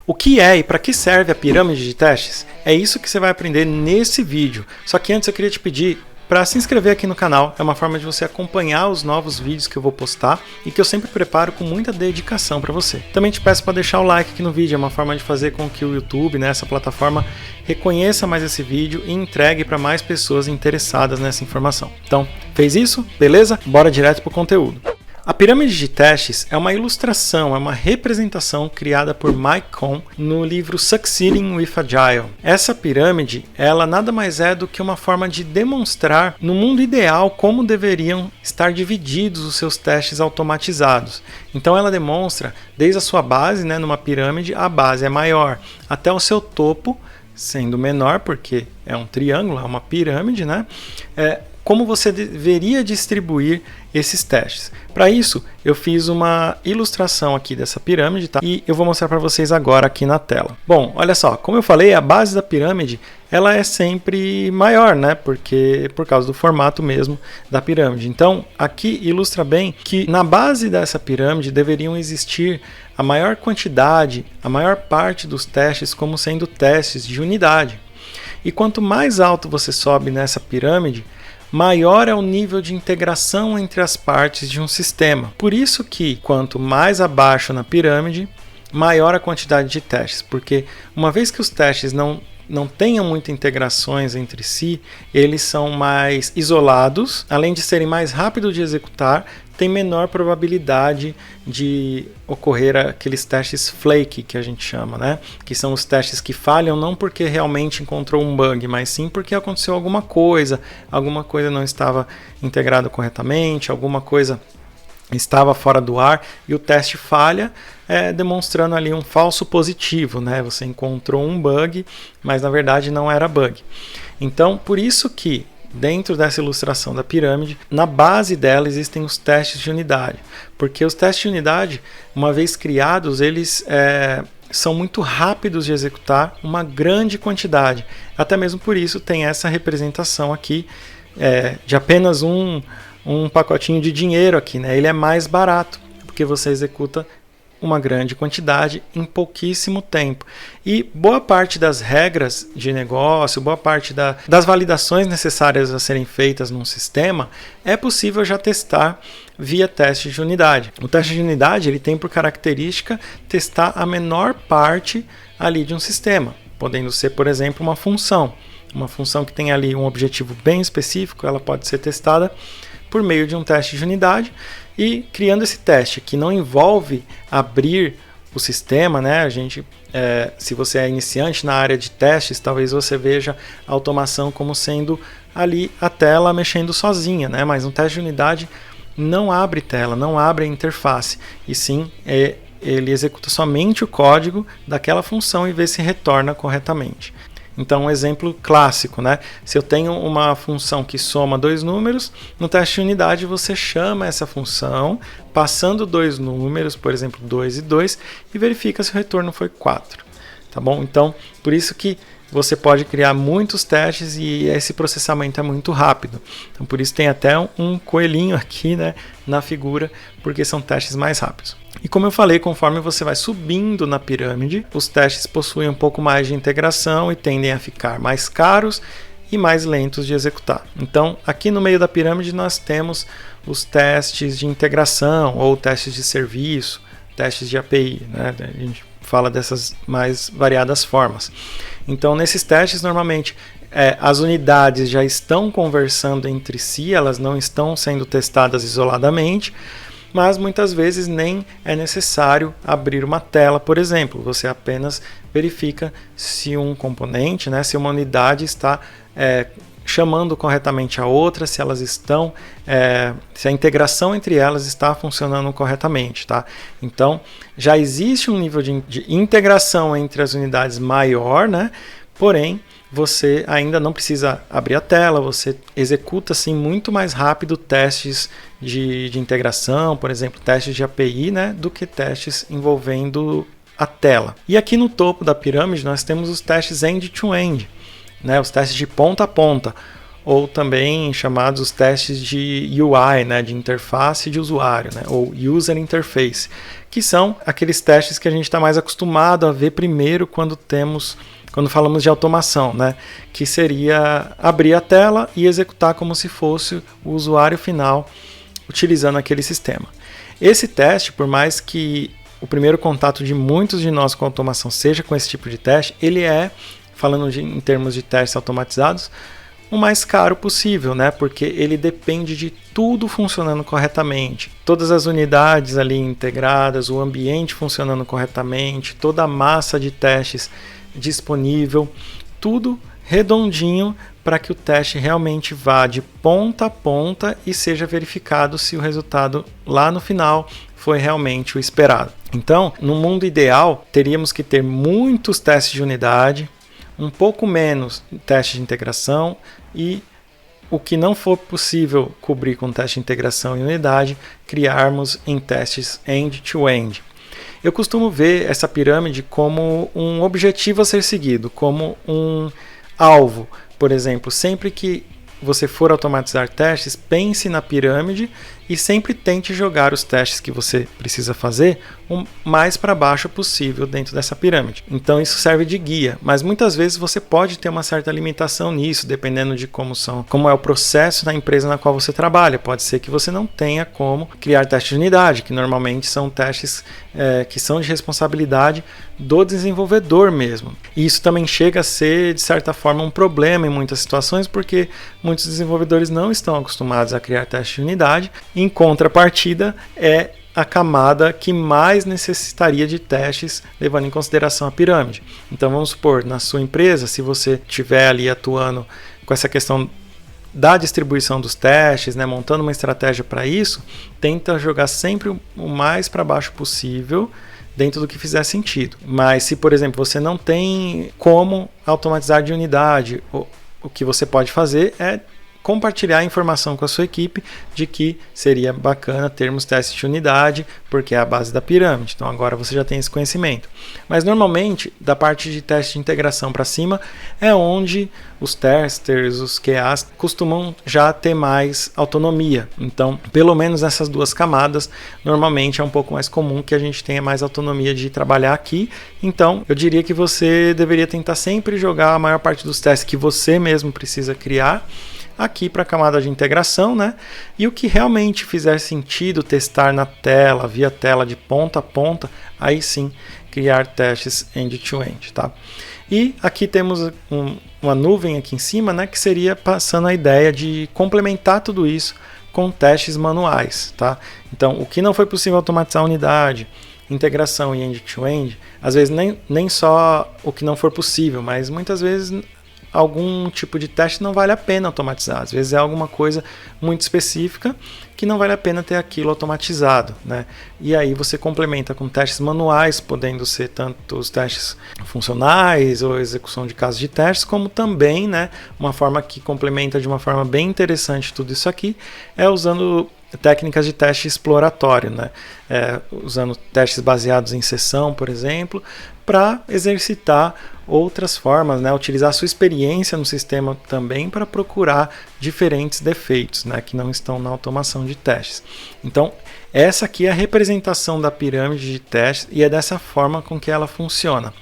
O que é e para que serve a pirâmide de testes? É isso que você vai aprender nesse vídeo. Só que antes eu queria te pedir para se inscrever aqui no canal. É uma forma de você acompanhar os novos vídeos que eu vou postar e que eu sempre preparo com muita dedicação para você. Também te peço para deixar o like aqui no vídeo. É uma forma de fazer com que o YouTube, essa plataforma, reconheça mais esse vídeo e entregue para mais pessoas interessadas nessa informação. Então, fez isso? Beleza? Bora direto para o conteúdo. A pirâmide de testes é uma ilustração, é uma representação criada por Mike Cohn no livro Succeeding with Agile. Essa pirâmide, ela nada mais é do que uma forma de demonstrar no mundo ideal como deveriam estar divididos os seus testes automatizados. Então ela demonstra desde a sua base, numa pirâmide, a base é maior, até o seu topo, sendo menor, porque é um triângulo, é uma pirâmide, como você deveria distribuir esses testes. Para isso, eu fiz uma ilustração aqui dessa pirâmide, tá? E eu vou mostrar para vocês agora aqui na tela. Bom, olha só, como eu falei, a base da pirâmide ela é sempre maior, porque por causa do formato mesmo da pirâmide. Então, aqui ilustra bem que na base dessa pirâmide deveriam existir a maior quantidade, a maior parte dos testes como sendo testes de unidade. E quanto mais alto você sobe nessa pirâmide, maior é o nível de integração entre as partes de um sistema. Por isso que, quanto mais abaixo na pirâmide, maior a quantidade de testes, porque uma vez que os testes não tenham muitas integrações entre si, eles são mais isolados, além de serem mais rápidos de executar, tem menor probabilidade de ocorrer aqueles testes flake que a gente chama, que são os testes que falham não porque realmente encontrou um bug, mas sim porque aconteceu alguma coisa não estava integrada corretamente, alguma coisa estava fora do ar e o teste falha, demonstrando ali um falso positivo, Você encontrou um bug, mas na verdade não era bug. Então, por isso que dentro dessa ilustração da pirâmide, na base dela existem os testes de unidade, porque os testes de unidade, uma vez criados, eles são muito rápidos de executar uma grande quantidade. Até mesmo por isso tem essa representação aqui de apenas um pacotinho de dinheiro aqui, Ele é mais barato, porque você executa uma grande quantidade em pouquíssimo tempo. E boa parte das regras de negócio, boa parte das validações necessárias a serem feitas num sistema, é possível já testar via teste de unidade. O teste de unidade ele tem por característica testar a menor parte ali de um sistema, podendo ser, por exemplo, uma função que tem ali um objetivo bem específico, ela pode ser testada por meio de um teste de unidade. E criando esse teste que não envolve abrir o sistema, se você é iniciante na área de testes, talvez você veja a automação como sendo ali a tela mexendo sozinha, mas um teste de unidade não abre tela, não abre a interface, e sim ele executa somente o código daquela função e vê se retorna corretamente. Então, um exemplo clássico, Se eu tenho uma função que soma dois números, no teste de unidade você chama essa função, passando dois números, por exemplo, 2 e 2, e verifica se o retorno foi 4. Tá bom? Então, por isso que você pode criar muitos testes e esse processamento é muito rápido. Então, por isso tem até um coelhinho aqui, na figura, porque são testes mais rápidos. E como eu falei, conforme você vai subindo na pirâmide, os testes possuem um pouco mais de integração e tendem a ficar mais caros e mais lentos de executar. Então, aqui no meio da pirâmide nós temos os testes de integração ou testes de serviço, testes de API, A gente fala dessas mais variadas formas. Então, nesses testes, normalmente, as unidades já estão conversando entre si, elas não estão sendo testadas isoladamente, mas muitas vezes nem é necessário abrir uma tela, por exemplo. Você apenas verifica se um componente, se uma unidade está chamando corretamente a outra, se elas estão, se a integração entre elas está funcionando corretamente, tá? Então, já existe um nível de integração entre as unidades maior, Porém, você ainda não precisa abrir a tela, você executa assim muito mais rápido testes de integração, por exemplo, testes de API, do que testes envolvendo a tela. E aqui no topo da pirâmide nós temos os testes end-to-end, os testes de ponta a ponta, ou também chamados os testes de UI, né, de interface de usuário, né, ou User Interface, que são aqueles testes que a gente está mais acostumado a ver primeiro quando falamos de automação, né, que seria abrir a tela e executar como se fosse o usuário final utilizando aquele sistema. Esse teste, por mais que o primeiro contato de muitos de nós com a automação seja com esse tipo de teste, ele é, falando em termos de testes automatizados, o mais caro possível, né? Porque ele depende de tudo funcionando corretamente, todas as unidades ali integradas, o ambiente funcionando corretamente, toda a massa de testes disponível, tudo redondinho para que o teste realmente vá de ponta a ponta e seja verificado se o resultado lá no final foi realmente o esperado. Então, no mundo ideal, teríamos que ter muitos testes de unidade, um pouco menos testes de integração e o que não for possível cobrir com teste de integração e unidade, criarmos em testes end-to-end. Eu costumo ver essa pirâmide como um objetivo a ser seguido, como um alvo. Por exemplo, sempre que você for automatizar testes, pense na pirâmide e sempre tente jogar os testes que você precisa fazer o mais para baixo possível dentro dessa pirâmide. Então isso serve de guia, mas muitas vezes você pode ter uma certa limitação nisso, dependendo de como é o processo na empresa na qual você trabalha. Pode ser que você não tenha como criar testes de unidade, que normalmente são testes que são de responsabilidade do desenvolvedor mesmo. E isso também chega a ser, de certa forma, um problema em muitas situações, porque muitos desenvolvedores não estão acostumados a criar testes de unidade. Em contrapartida, é a camada que mais necessitaria de testes, levando em consideração a pirâmide. Então vamos supor, na sua empresa, se você estiver ali atuando com essa questão da distribuição dos testes, né, montando uma estratégia para isso, tenta jogar sempre o mais para baixo possível, dentro do que fizer sentido. Mas se, por exemplo, você não tem como automatizar de unidade, o que você pode fazer é compartilhar a informação com a sua equipe de que seria bacana termos testes de unidade, porque é a base da pirâmide. Então agora você já tem esse conhecimento. Mas normalmente, da parte de teste de integração para cima, é onde os testers, os QAs, costumam já ter mais autonomia. Então, pelo menos nessas duas camadas, normalmente é um pouco mais comum que a gente tenha mais autonomia de trabalhar aqui. Então, eu diria que você deveria tentar sempre jogar a maior parte dos testes que você mesmo precisa criar aqui para a camada de integração, né? E o que realmente fizer sentido testar na tela, via tela de ponta a ponta, aí sim criar testes end-to-end, tá? E aqui temos uma nuvem aqui em cima, né? Que seria passando a ideia de complementar tudo isso com testes manuais, tá? Então, o que não foi possível automatizar a unidade, integração e end-to-end, às vezes nem só o que não for possível, mas muitas vezes algum tipo de teste não vale a pena automatizar. Às vezes é alguma coisa muito específica que não vale a pena ter aquilo automatizado, né? E aí você complementa com testes manuais, podendo ser tanto os testes funcionais ou execução de casos de testes, como também, né, uma forma que complementa de uma forma bem interessante tudo isso aqui é usando técnicas de teste exploratório, né? Usando testes baseados em sessão, por exemplo, para exercitar outras formas, né? Utilizar a sua experiência no sistema também para procurar diferentes defeitos, né? Que não estão na automação de testes. Então, essa aqui é a representação da pirâmide de testes e é dessa forma com que ela funciona.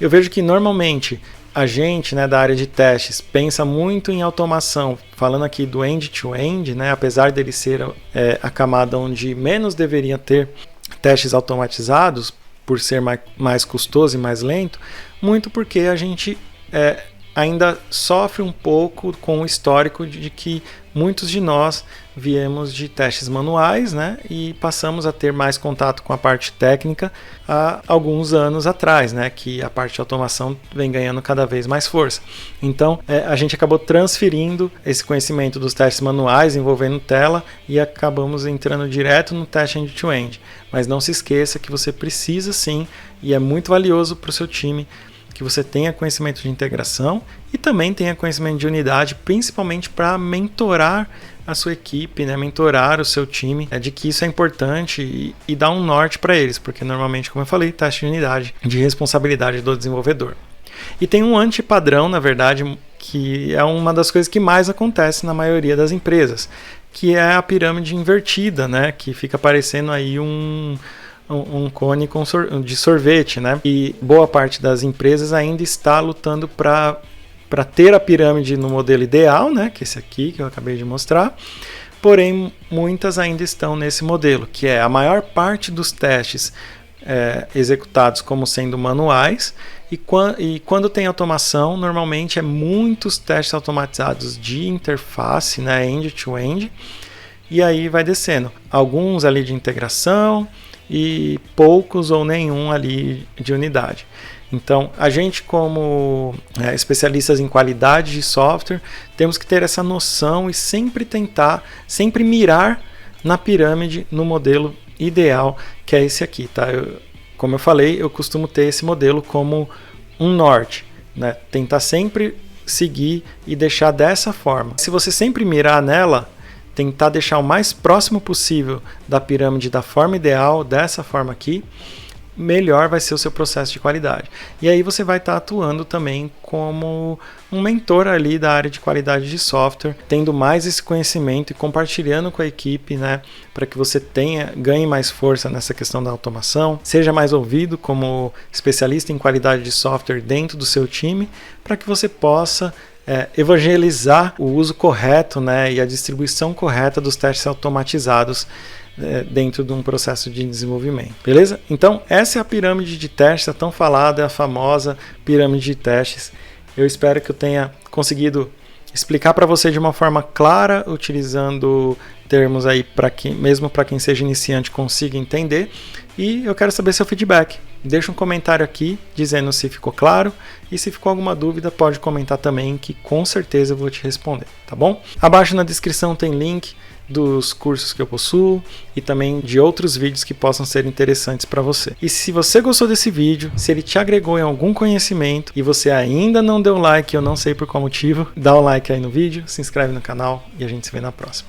Eu vejo que normalmente a gente, né, da área de testes pensa muito em automação, falando aqui do end-to-end, né, apesar dele ser a camada onde menos deveria ter testes automatizados, por ser mais custoso e mais lento, muito porque a gente ainda sofre um pouco com o histórico de que muitos de nós viemos de testes manuais, né, e passamos a ter mais contato com a parte técnica há alguns anos atrás, né, que a parte de automação vem ganhando cada vez mais força. Então, a gente acabou transferindo esse conhecimento dos testes manuais envolvendo tela e acabamos entrando direto no teste end-to-end. Mas não se esqueça que você precisa sim, e é muito valioso para o seu time, que você tenha conhecimento de integração e também tenha conhecimento de unidade, principalmente para mentorar a sua equipe, né, mentorar o seu time, de que isso é importante e dar um norte para eles, porque normalmente, como eu falei, teste de unidade de responsabilidade do desenvolvedor. E tem um antipadrão, na verdade, que é uma das coisas que mais acontece na maioria das empresas, que é a pirâmide invertida, né? Que fica parecendo aí um cone de sorvete, né? E boa parte das empresas ainda está lutando para ter a pirâmide no modelo ideal, né? Que é esse aqui que eu acabei de mostrar. Porém, muitas ainda estão nesse modelo, que é a maior parte dos testes executados como sendo manuais, e quando tem automação, normalmente é muitos testes automatizados de interface, né, end-to-end, e aí vai descendo. Alguns ali de integração e poucos ou nenhum ali de unidade. Então, a gente como especialistas em qualidade de software, temos que ter essa noção e sempre mirar na pirâmide, no modelo ideal, que é esse aqui, tá? Como eu falei, eu costumo ter esse modelo como um norte, né? Tentar sempre seguir e deixar dessa forma. Se você sempre mirar nela, tentar deixar o mais próximo possível da pirâmide da forma ideal, dessa forma aqui, melhor vai ser o seu processo de qualidade. E aí você vai estar atuando também como um mentor ali da área de qualidade de software, tendo mais esse conhecimento e compartilhando com a equipe, né, para que você ganhe mais força nessa questão da automação, seja mais ouvido como especialista em qualidade de software dentro do seu time, para que você possa evangelizar o uso correto, né, e a distribuição correta dos testes automatizados dentro de um processo de desenvolvimento, beleza? Então essa é a pirâmide de testes, a tão falada, a famosa pirâmide de testes. Eu espero que eu tenha conseguido explicar para você de uma forma clara, utilizando termos aí mesmo para quem seja iniciante consiga entender, e eu quero saber seu feedback. Deixa um comentário aqui dizendo se ficou claro, e se ficou alguma dúvida pode comentar também, que com certeza eu vou te responder, tá bom? Abaixo na descrição tem link dos cursos que eu possuo e também de outros vídeos que possam ser interessantes para você. E se você gostou desse vídeo, se ele te agregou em algum conhecimento e você ainda não deu like, eu não sei por qual motivo, dá um like aí no vídeo, se inscreve no canal e a gente se vê na próxima.